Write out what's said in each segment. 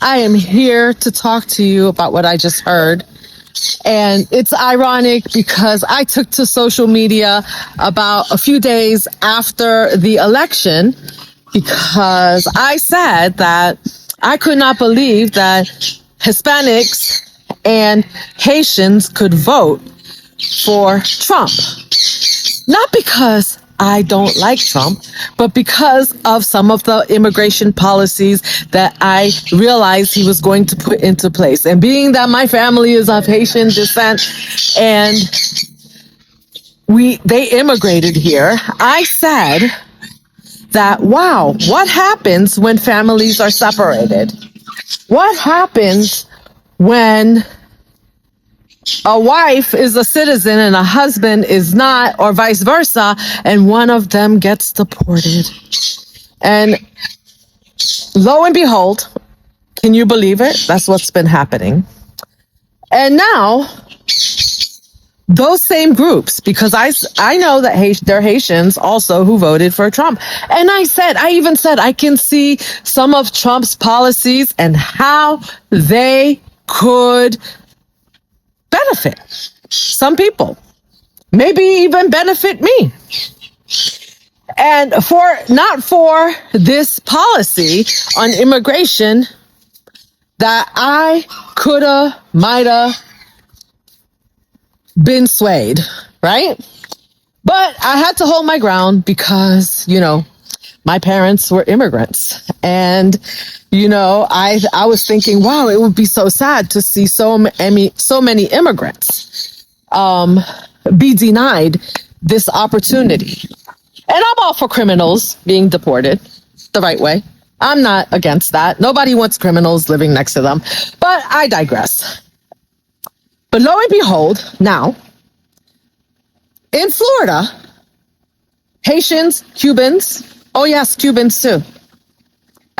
I am here to talk to you about what I just heard. And it's ironic because I took to social media about a few days after the election because I said that I could not believe that Hispanics and Haitians could vote for Trump. Not because I don't like Trump, but because of some of the immigration policies that I realized he was going to put into place. And being that my family is of Haitian descent and they immigrated here, I said that, wow, what happens when families are separated? What happens when a wife is a citizen and a husband is not, or vice versa, and one of them gets deported? And lo and behold, can you believe it? That's what's been happening. And now, those same groups, because I know that there are Haitians also who voted for Trump. And I even said, I can see some of Trump's policies and how they could benefit some people, maybe even benefit me. And not for this policy on immigration that I coulda, mighta been swayed, right? But I had to hold my ground because, my parents were immigrants. And, I was thinking, wow, it would be so sad to see so many immigrants be denied this opportunity. And I'm all for criminals being deported the right way. I'm not against that. Nobody wants criminals living next to them. But I digress. But lo and behold, now, in Florida, Haitians, Cubans, oh yes, Cubans too.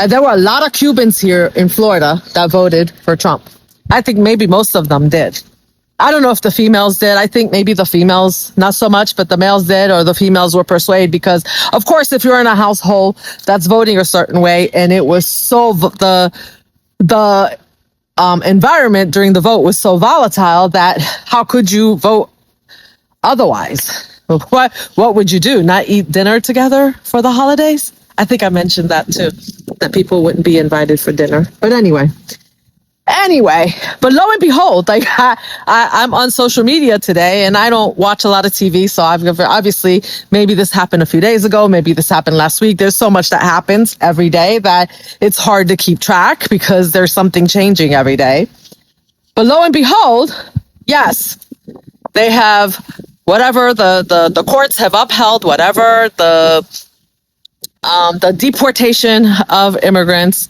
There were a lot of Cubans here in Florida that voted for Trump. I think maybe most of them did. I don't know if the females did. I think maybe the females, not so much, but the males did, or the females were persuaded because, of course, if you're in a household that's voting a certain way and it was so, the environment during the vote was so volatile that how could you vote otherwise? What would you do? Not eat dinner together for the holidays? I think I mentioned that too, that people wouldn't be invited for dinner. But anyway, but lo and behold, I'm on social media today and I don't watch a lot of TV. So obviously, maybe this happened a few days ago. Maybe this happened last week. There's so much that happens every day that it's hard to keep track because there's something changing every day. But lo and behold, yes, they have whatever the courts have upheld, whatever the deportation of immigrants,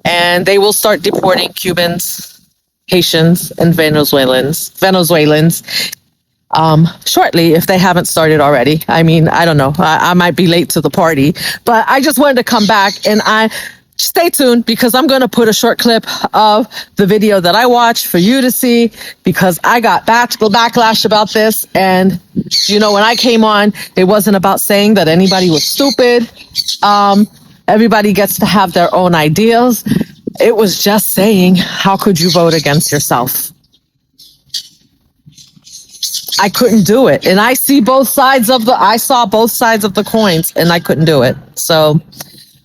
and they will start deporting Cubans, Haitians, and Venezuelans shortly if they haven't started already. I mean, I don't know. I might be late to the party, but I just wanted to come back and stay tuned because I'm going to put a short clip of the video that I watched for you to see because I got backlash about this. And, when I came on, it wasn't about saying that anybody was stupid. Everybody gets to have their own ideas. It was just saying, how could you vote against yourself? I couldn't do it. And I saw both sides of the coins and I couldn't do it. So,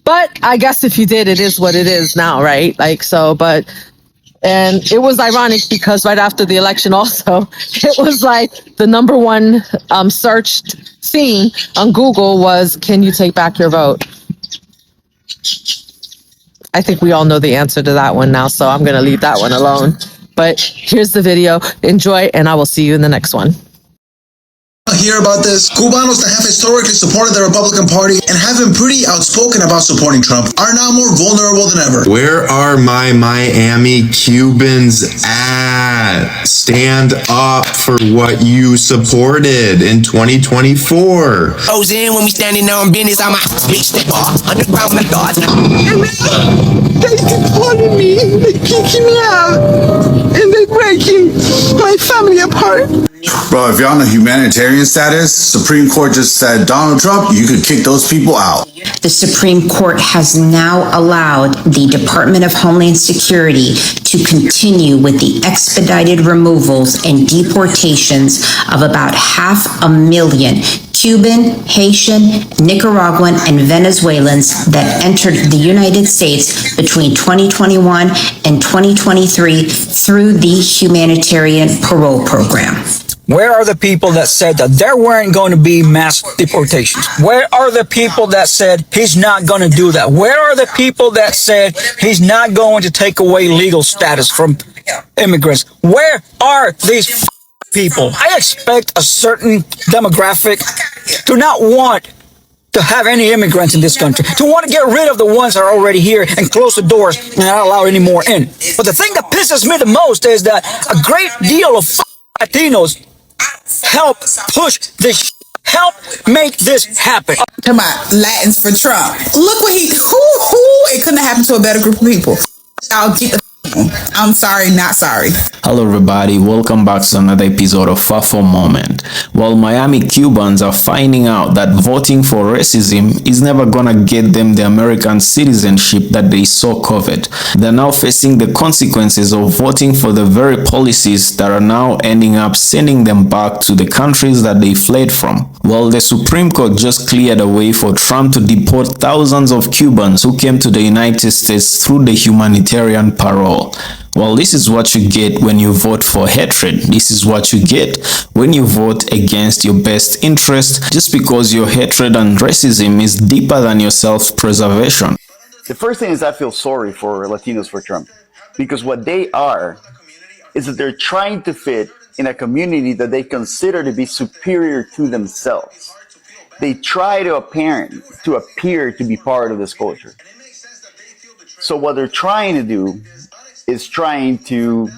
but I guess if you did, it is what it is now, right? And it was ironic because right after the election also, it was like the number one searched thing on Google was, can you take back your vote? I think we all know the answer to that one now, so I'm going to leave that one alone. But here's the video. Enjoy, and I will see you in the next one. Hear about this? Cubanos that have historically supported the Republican Party and have been pretty outspoken about supporting Trump are now more vulnerable than ever. Where are my Miami Cubans at? Stand up for what you supported in 2024. Goes in when we standing on business, I'm a bitch that underground my thoughts. They keep calling me, they kicking me out, and they're breaking my family apart. Bro, if you're on a humanitarian status, Supreme Court just said, Donald Trump, you could kick those people out. The Supreme Court has now allowed the Department of Homeland Security to continue with the expedited removals and deportations of about 500,000 Cuban, Haitian, Nicaraguan, and Venezuelans that entered the United States between 2021 and 2023 through the humanitarian parole program. Where are the people that said that there weren't going to be mass deportations? Where are the people that said he's not going to do that? Where are the people that said he's not going to take away legal status from immigrants? Where are these people? I expect a certain demographic to not want to have any immigrants in this country, to want to get rid of the ones that are already here and close the doors and not allow any more in. But the thing that pisses me the most is that a great deal of Latinos help push this, help make this happen. Come on, Latins for Trump. Look what it couldn't have happened to a better group of people. I'll get the I'm sorry, not sorry. Hello everybody, welcome back to another episode of FAFO Moment. While Miami Cubans are finding out that voting for racism is never gonna get them the American citizenship that they so covet, they're now facing the consequences of voting for the very policies that are now ending up sending them back to the countries that they fled from. Well, the Supreme Court just cleared a way for Trump to deport thousands of Cubans who came to the United States through the humanitarian parole. Well, this is what you get when you vote for hatred. This is what you get when you vote against your best interest, just because your hatred and racism is deeper than your self-preservation. The first thing is I feel sorry for Latinos for Trump, because what they are is that they're trying to fit in a community that they consider to be superior to themselves. They try to appear to be part of this culture. So what they're trying to do is trying to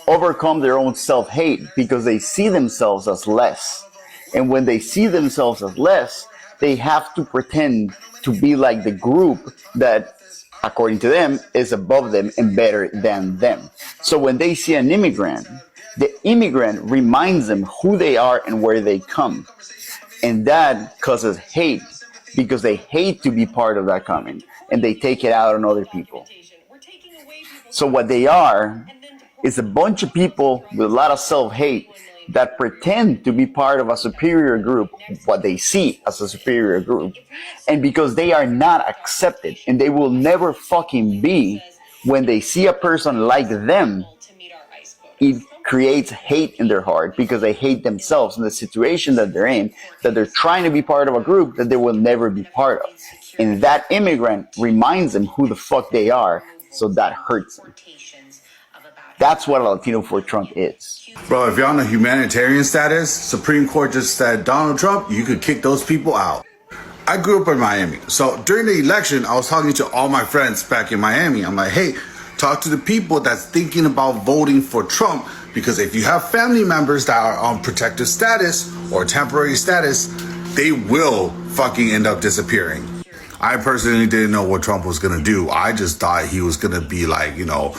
overcome their own self-hate, because they see themselves as less. And when they see themselves as less, they have to pretend to be like the group that, according to them, is above them and better than them. So when they see an immigrant, the immigrant reminds them who they are and where they come. And that causes hate, because they hate to be part of that coming, and they take it out on other people. So what they are is a bunch of people with a lot of self-hate that pretend to be part of a superior group, what they see as a superior group. And because they are not accepted, and they will never fucking be, when they see a person like them, it creates hate in their heart, because they hate themselves in the situation that they're in, that they're trying to be part of a group that they will never be part of. And that immigrant reminds them who the fuck they are, so that hurts them. That's what a Latino for Trump is. Bro, if you're on a humanitarian status, Supreme Court just said, Donald Trump, you could kick those people out. I grew up in Miami. So during the election, I was talking to all my friends back in Miami. I'm like, hey, talk to the people that's thinking about voting for Trump, because if you have family members that are on protective status or temporary status, they will fucking end up disappearing. I personally didn't know what Trump was going to do. I just thought he was going to be like, you know,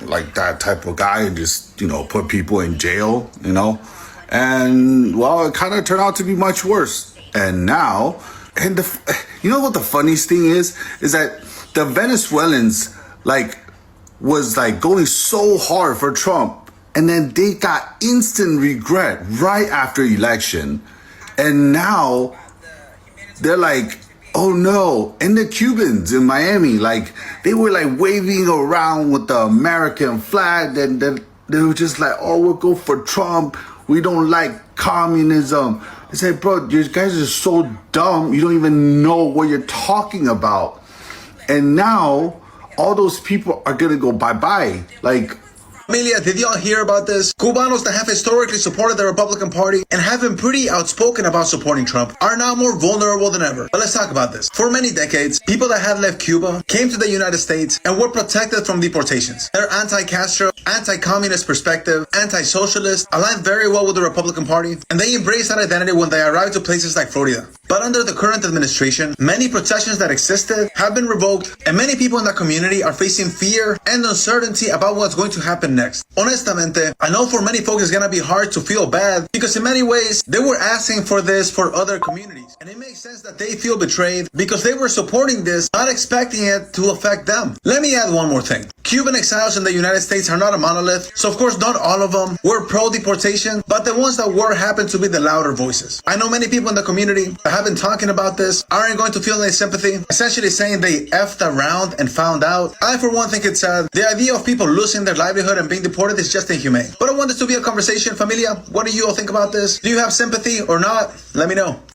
like that type of guy and just, put people in jail, And, well, it kind of turned out to be much worse. And now, you know what the funniest thing is that the Venezuelans, was going so hard for Trump, and then they got instant regret right after election. And now they're like, oh no. And the Cubans in Miami, they were waving around with the American flag, and they were just like, oh, we'll go for Trump. We don't like communism. I said, bro, you guys are so dumb. You don't even know what you're talking about. And now all those people are gonna go bye-bye. Amelia, did y'all hear about this? Cubanos that have historically supported the Republican Party and have been pretty outspoken about supporting Trump are now more vulnerable than ever. But let's talk about this. For many decades, people that had left Cuba came to the United States and were protected from deportations. Their anti-Castro, anti-communist perspective, anti-socialist, aligned very well with the Republican Party, and they embraced that identity when they arrived to places like Florida. But under the current administration, many protections that existed have been revoked, and many people in that community are facing fear and uncertainty about what's going to happen next. Honestamente, I know for many folks it's gonna be hard to feel bad because in many ways they were asking for this for other communities, and it makes sense that they feel betrayed because they were supporting this, not expecting it to affect them. Let me add one more thing. Cuban exiles in the United States are not a monolith, so of course not all of them were pro-deportation, but the ones that were happen to be the louder voices. I know many people in the community that have been talking about this aren't going to feel any sympathy, essentially saying they effed around and found out. I for one think it's sad. The idea of people losing their livelihood and being deported is just inhumane. But I want this to be a conversation. Familia, what do you all think about this? Do you have sympathy or not? Let me know.